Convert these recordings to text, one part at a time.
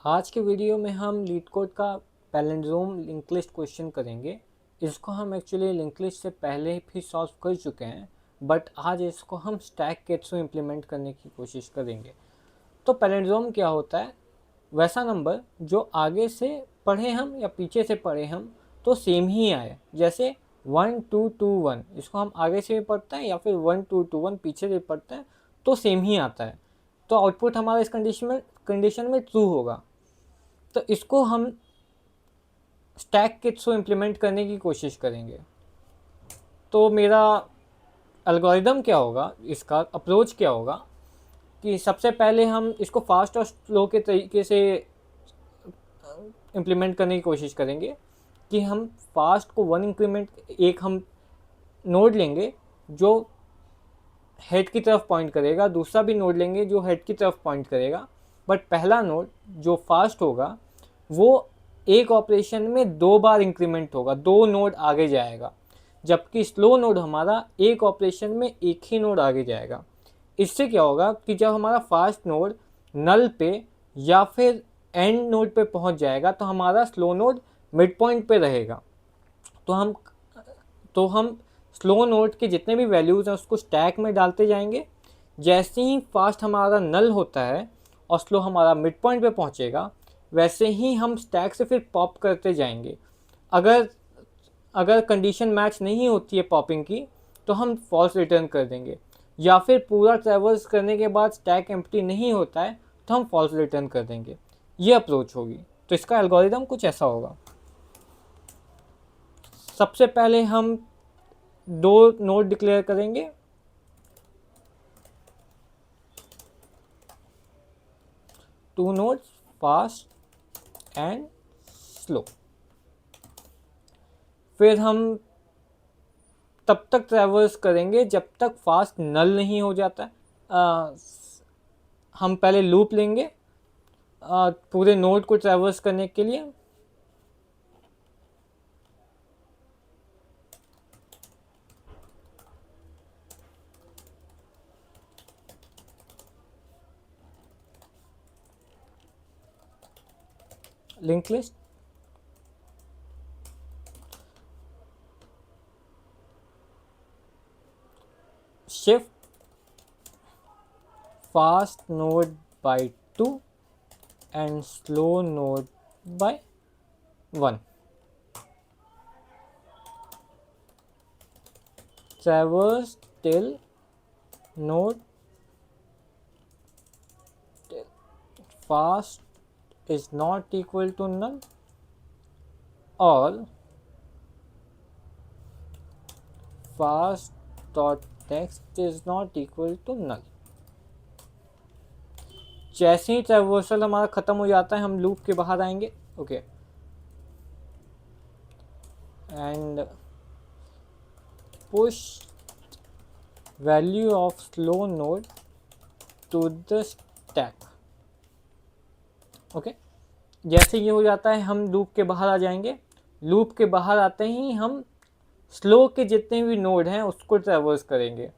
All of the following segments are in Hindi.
आज के वीडियो में हम लीडकोड का पैलिंड्रोम लिंक लिस्ट क्वेश्चन करेंगे। इसको हम एक्चुअली लिंक लिस्ट से पहले भी सॉल्व कर चुके हैं, बट आज इसको हम स्टैक के थ्रू इम्प्लीमेंट करने की कोशिश करेंगे। तो पैलिंड्रोम क्या होता है? वैसा नंबर जो आगे से पढ़े हम या पीछे से पढ़े हम तो सेम ही आए। जैसे 1221 इसको हम आगे से भी पढ़ते हैं या फिर 1221 पीछे से पढ़ते हैं तो सेम ही आता है। तो आउटपुट हमारा इस कंडीशन में ट्रू होगा। तो इसको हम स्टैक के थ्रू इम्प्लीमेंट करने की कोशिश करेंगे। तो मेरा एल्गोरिदम क्या होगा, इसका अप्रोच क्या होगा कि सबसे पहले हम इसको फास्ट और स्लो के तरीके से इम्प्लीमेंट करने की कोशिश करेंगे कि हम फास्ट को वन इंक्रीमेंट एक हम नोड लेंगे जो हेड की तरफ पॉइंट करेगा, दूसरा भी नोड लेंगे जो हेड की तरफ पॉइंट करेगा। बट पहला नोड जो फास्ट होगा वो एक ऑपरेशन में 2 बार इंक्रीमेंट होगा, 2 नोड आगे जाएगा। जबकि स्लो नोड हमारा एक ऑपरेशन में एक ही नोड आगे जाएगा। इससे क्या होगा कि जब हमारा फास्ट नोड नल पे या फिर एंड नोड पे पहुंच जाएगा तो हमारा स्लो नोड मिड पॉइंट पे रहेगा। तो हम स्लो नोड के जितने भी वैल्यूज़ हैं उसको स्टैक में डालते जाएंगे। जैसे ही फास्ट हमारा नल होता है और स्लो हमारा मिड पॉइंट पे पहुंचेगा, वैसे ही हम स्टैक से फिर पॉप करते जाएंगे। अगर अगर कंडीशन मैच नहीं होती है पॉपिंग की तो हम फॉल्स रिटर्न कर देंगे, या फिर पूरा ट्रैवर्स करने के बाद स्टैक एम्प्टी नहीं होता है तो हम फॉल्स रिटर्न कर देंगे। ये अप्रोच होगी। तो इसका एल्गोरिदम कुछ ऐसा होगा। सबसे पहले हम 2 नोड डिक्लेयर करेंगे। Two nodes, fast and slow. फिर हम तब तक ट्रैवर्स करेंगे जब तक फास्ट नल नहीं हो जाता है। हम पहले लूप लेंगे पूरे नोड को ट्रैवर्स करने के लिए। Link list shift fast node by 2 and slow node by 1. Traverse till node till fast is not equal to null or fast dot next is not equal to null. जैसे ही ट्रैवर्सल हमारा ख़त्म हो जाता है हम लूप के बाहर आएंगे। Okay, and push value of slow node to the stack. Okay, जैसे ये हो जाता है हम लूप के बाहर आ जाएंगे। लूप के बाहर आते ही हम स्लो के जितने भी नोड हैं उसको ट्रैवर्स करेंगे।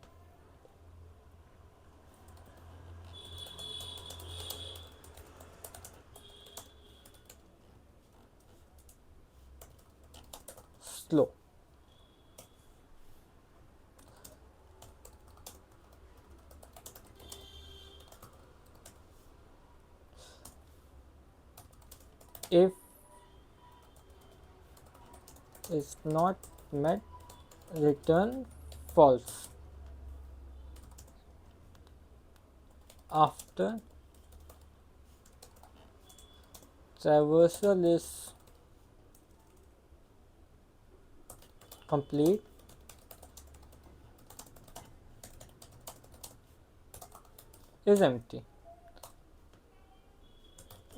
Slow if is not met, return false. After traversal is complete, is empty.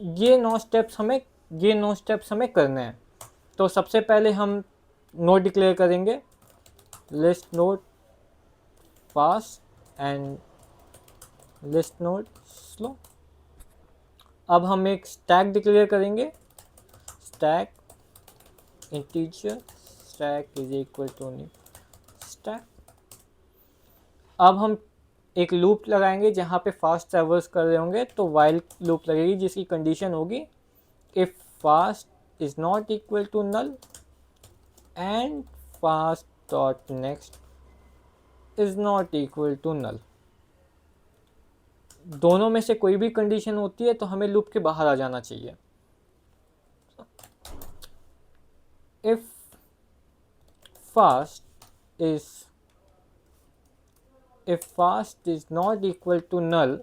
ये 9 स्टेप्स हमें करने हैं। तो सबसे पहले हम नोड डिक्लेयर करेंगे, list node fast and list node slow. अब हम एक स्टैक डिक्लेयर करेंगे, stack integer stack is equal to new stack. अब हम एक लूप लगाएंगे जहाँ पे फास्ट ट्रैवर्स कर रहे होंगे तो वाइल लूप लगेगी जिसकी कंडीशन होगी if fast is not equal to null and fast dot next is not equal to null। दोनों में से कोई भी कंडीशन होती है तो हमें लूप के बाहर आ जाना चाहिए। if fast is not equal to null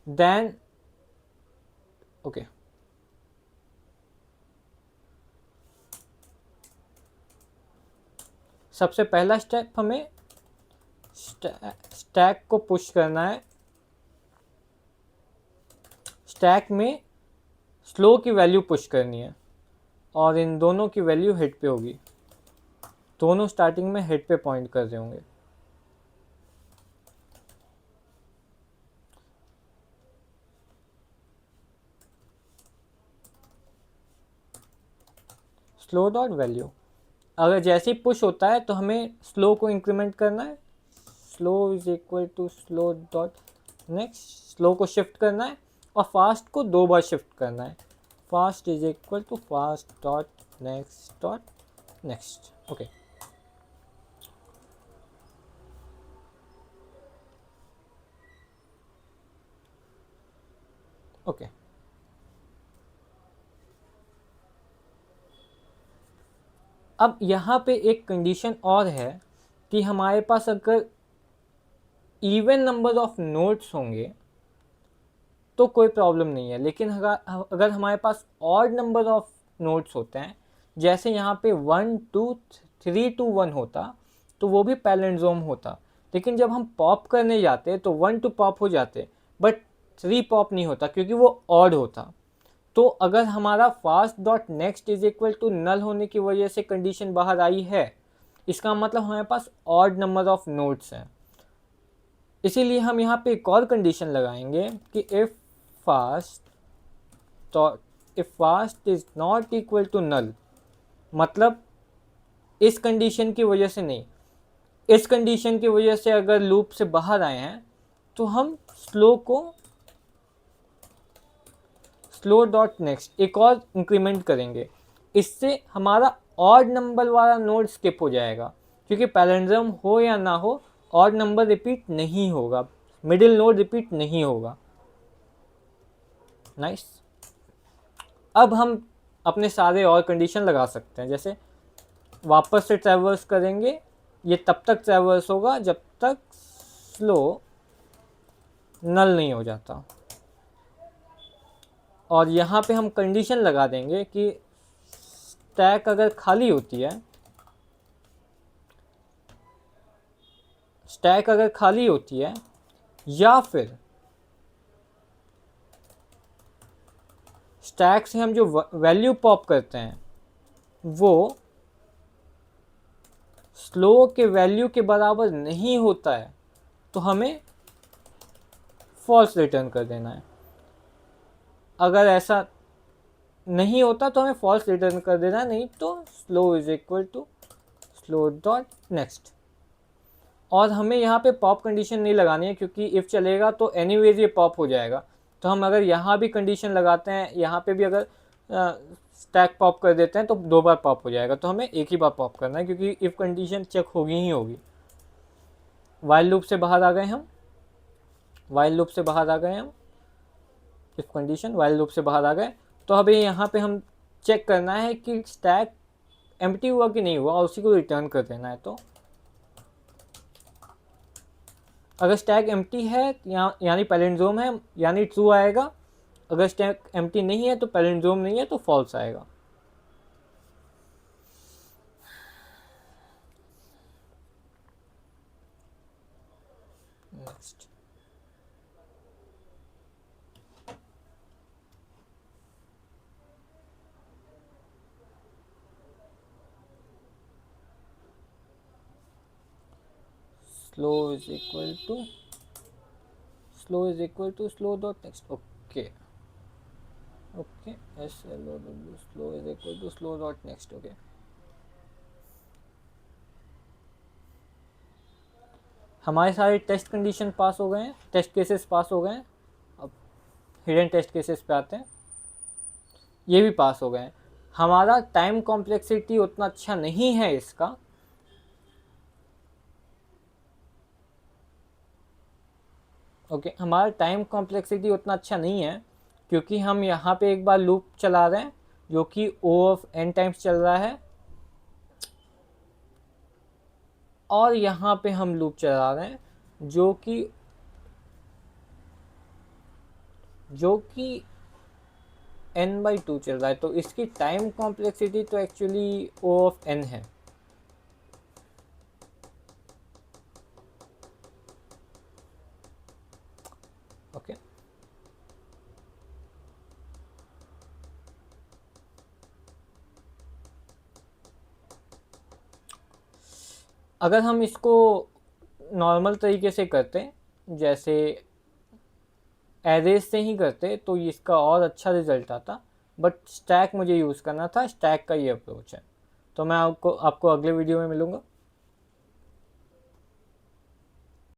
then okay, सबसे पहला स्टेप हमें स्टैक को पुश करना है। स्टैक में स्लो की वैल्यू पुश करनी है और इन दोनों की वैल्यू हेड पे होगी। दोनों स्टार्टिंग में हेड पे पॉइंट कर रहे होंगे। स्लो डॉट वैल्यू, अगर जैसे ही पुश होता है तो हमें स्लो को इंक्रीमेंट करना है। Slow is equal to slow dot next, slow को शिफ्ट करना है और फास्ट को 2 बार शिफ्ट करना है। Fast is equal to fast dot next. Okay, okay, अब यहाँ पे एक कंडीशन और है कि हमारे पास अगर इवन नंबर ऑफ नोड्स होंगे तो कोई प्रॉब्लम नहीं है, लेकिन अगर हमारे पास ऑड नंबर ऑफ नोड्स होते हैं, जैसे यहाँ पे 1 2 3 2 1 होता तो वो भी पैलिंड्रोम होता, लेकिन जब हम पॉप करने जाते तो 1 2 पॉप हो जाते बट 3 पॉप नहीं होता क्योंकि वो ऑड होता। तो अगर हमारा fast dot next is equal to null होने की वजह से कंडीशन बाहर आई है, इसका मतलब हमारे पास ऑड नंबर ऑफ नोड्स हैं। इसीलिए हम यहाँ पे एक और कंडीशन लगाएंगे कि if fast is not equal to null, मतलब इस कंडीशन की वजह से नहीं, इस कंडीशन की वजह से अगर लूप से बाहर आए हैं तो हम स्लो डॉट नेक्स्ट एक और इंक्रीमेंट करेंगे। इससे हमारा ऑड नंबर वाला नोड स्किप हो जाएगा, क्योंकि पैलिंड्रोम हो या ना हो ऑड नंबर रिपीट नहीं होगा, मिडिल नोड रिपीट नहीं होगा। नाइस। अब हम अपने सारे और कंडीशन लगा सकते हैं, जैसे वापस से ट्रैवर्स करेंगे, ये तब तक ट्रैवर्स होगा जब तक स्लो नल नहीं हो जाता। और यहाँ पे हम कंडीशन लगा देंगे कि स्टैक अगर खाली होती है, या फिर स्टैक से हम जो वैल्यू पॉप करते हैं वो स्लो के वैल्यू के बराबर नहीं होता है तो हमें फॉल्स रिटर्न कर देना है। अगर ऐसा नहीं होता तो हमें फॉल्स रिटर्न कर देना, नहीं तो slow is equal to slow dot next. और हमें यहाँ पे पॉप कंडीशन नहीं लगानी है, क्योंकि इफ़ चलेगा तो एनीवेज ये पॉप हो जाएगा। तो हम अगर यहाँ भी कंडीशन लगाते हैं, यहाँ पे भी अगर स्टैक पॉप कर देते हैं तो 2 बार पॉप हो जाएगा, तो हमें एक ही बार पॉप करना है, क्योंकि इफ़ कंडीशन चेक होगी ही होगी। वाइल लूप से बाहर आ गए हम, इफ कंडीशन वाइल लूप से बाहर आ गए, तो अभी यहाँ पे हम चेक करना है कि स्टैक एम्प्टी हुआ कि नहीं हुआ और उसी को रिटर्न कर देना है। तो अगर स्टैक एम्प्टी है यानी पैलिंड्रोम है, यानी ट्रू आएगा। अगर स्टैक एम्प्टी नहीं है तो पैलिंड्रोम नहीं है, तो फॉल्स आएगा। Next, slow is equal to slow dot next. Okay, SLOW, slow is equal to slow dot next. Okay, हमारे सारे टेस्ट कंडीशन पास हो गए हैं, टेस्ट केसेस पास हो गए हैं। अब हिडन टेस्ट केसेस पे आते हैं। ये भी पास हो गए। हमारा टाइम कॉम्प्लेक्सिटी उतना अच्छा नहीं है इसका, ओके हमारा टाइम कॉम्प्लेक्सिटी उतना अच्छा नहीं है, क्योंकि हम यहाँ पे एक बार लूप चला रहे हैं जो कि O ऑफ n टाइम्स चल रहा है, और यहाँ पे हम लूप चला रहे हैं जो कि n/2 चल रहा है, तो इसकी टाइम कॉम्प्लेक्सिटी तो एक्चुअली O ऑफ n है। ओके अगर हम इसको नॉर्मल तरीके से करते, जैसे एरेज से ही करते, तो इसका और अच्छा रिजल्ट आता, बट स्टैक मुझे यूज़ करना था, स्टैक का ये अप्रोच है। तो मैं आपको अगले वीडियो में मिलूँगा।